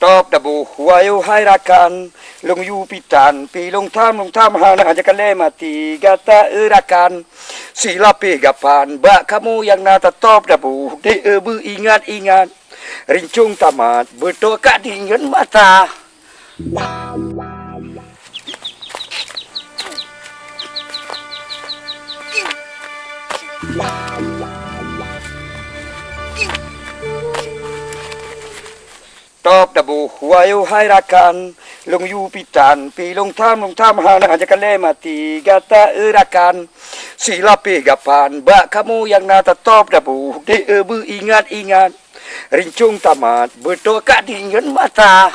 ตอบดับหัวอยู่ให้รักกันลงอยู่พิจานปีลงท่ามหานาจะกันเล่มาตีกาตารักกันศิลปิกับผ่านบะขโมyang nata top dabu de bu ingat rincung tamat betul kak dingin mataตอบดับหัวอยู่ให้รักกันลงอยู่พิจานปีลงท่ามหานาจะกันเล่มาตีกาตารักกันศิลปิกับผ่านบะขโมyang nata top dabu de bu ingat rincung tamat betul kak dingin mata